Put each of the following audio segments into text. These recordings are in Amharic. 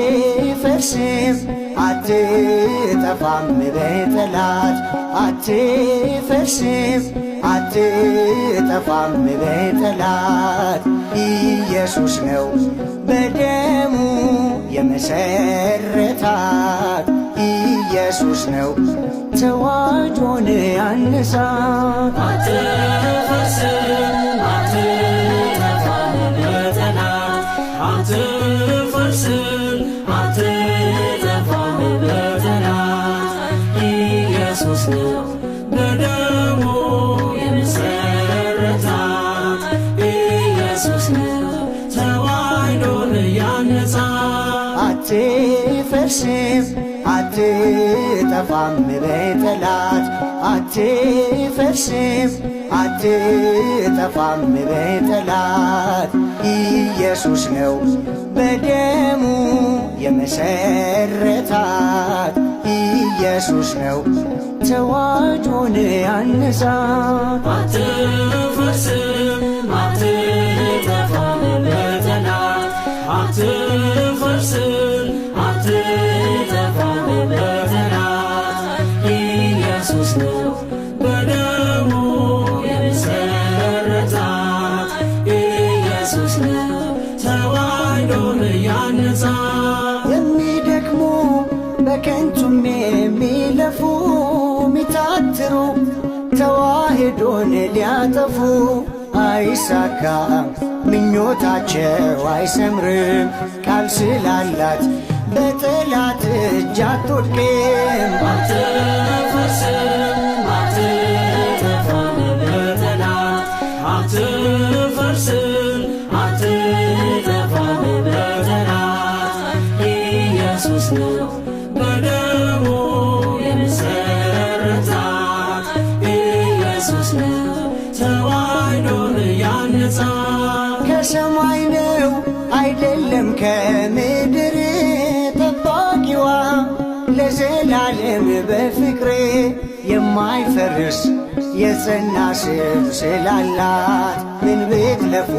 አትፈርስም አትጠፋም በጠላት አትፈርስም አትጠፋም በጠላት ኢየሱስ ነው በደሙ የመሰረታት ኢየሱስ ነው ተዋጆን ያነሳት አትፈርስም አትጠፋም በጠላት አትፈርስም አትጠፋም በጠላት ኢየሱስ ነው በደሙ የመሰረታት ኢየሱስ ነው ተዋሕዶን ያነጻት አትፈርስም አትጠፋም በጠላት አትፈርስም አትጠፋም በጠላት ኢየሱስ ነው በደሙ የመሰረታት ኢየሱስ ነው ተዋጆን ያነሳት አትፈርስም አትጠፋም በጠላት አትፈርስም አትጠፋም በጠላት ኢየሱስ ነው በደሙ የመሰረታት ኢየሱስ ነው ተዋሕዶን ያነጻት የሚደክሙ በከንቱም የሚለፉ ሚታትሩ ተዋሕዶን ሊያጠፉ አይሳካም ምኞታቸው አይሰምርም ቃል ስላላት በጠላት እጅ አትወድቅም አትፈርስም አትጠፋም በጠላት አትፈርስም አትጠፋም በጠላት ኢየሱስ ነው በደሙ የመሰረታት ኢየሱስ ነው ተዋሕዶን ያነጻት ከሰማይ ነው አይደለም ከምድር ጠባቂዋ ለዘላለም በፍቅሬ የማይፈርስ የጸና ስም ስላላት ምን ብትለፉ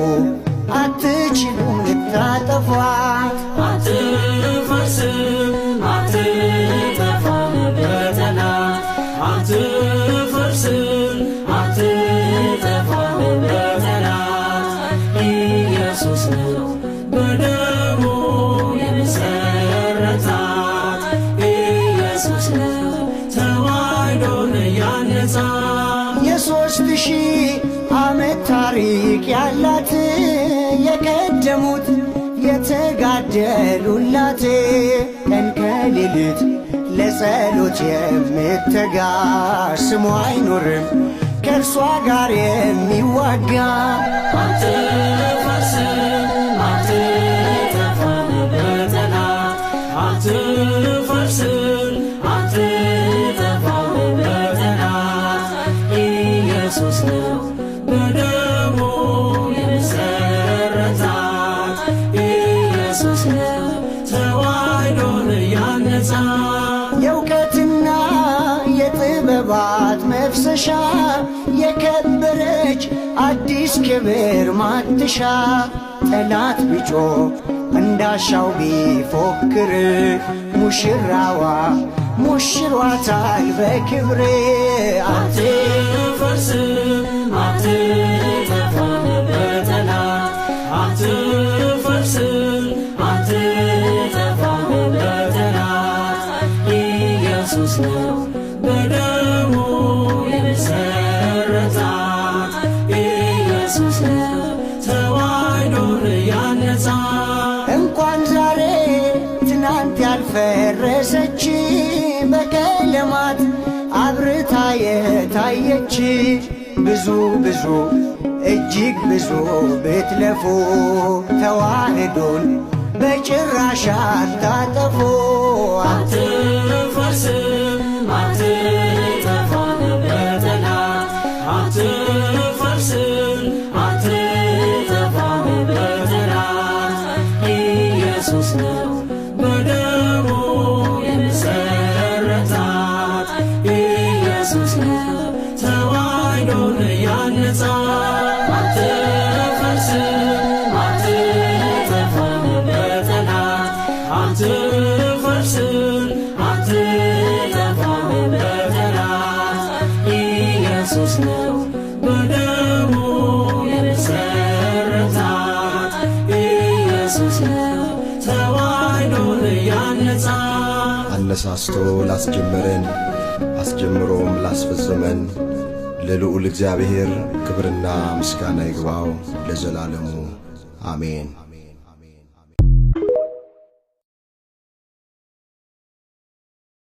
አትችሉም ልታጠፏት አትፈርስም አትጠፋም በጠላት አትፈርስም አትጠፋም በጠላት ኢየሱስ ነው በደሙ የመሰረታት ኢየሱስ ነው ተዋሕዶን ያነጻት የሦስት ሺህ ዓመት ታሪክ ያላት የቀደሙት የተጋደሉላት ቀን ከሌሊት ለጸሎት የምትተጋ ስሙ አይኖርም ከእርሷ ጋር የሚዋጋ አትፈርስም አትጠፋም በጠላት አትፈርስም አትጠፋም በጠላት ኢየሱስ ነው በደሙ የመሰረታት ኢየሱስ ነው ተዋሕዶን ያነጻት የእውቀትና የጥበባት መፍሰሻ የከበረች አዲስ ክብር ማትሻ ጠላት ቢጮህ እንዳሻው ቢፎክር ሙሽራዋ ሙሽሯታል በክብር አትፈርስም አትጠፋም በጠላት አትፈርስም አትጠፋም በጠላት ኢየሱስ ነው በደሙ የመሰረታት ኢየሱስ ነው ተዋሕዶን ያነጻት እንኳን ዛሬ ትናንት ያልፈረሰች በቀለማት አብርታ የታየች ብዙ ብዙ እጅግ ብዙ ብትለፉ ተዋሕዶን በጭራሽ አታጠፉ አትፈርስም አትጠፋም በጠላት ኢየሱስ ነው በደሙ የመሰረታት ኢየሱስ ነው ተዋሕዶን ያነጻ አነሳስቶ ላስጀመረን አስጀምሮም ላስፈጸመን ለልዑል እግዚአብሔር ክብርና ምስጋና ይግባው ለዘላለሙ አሜን።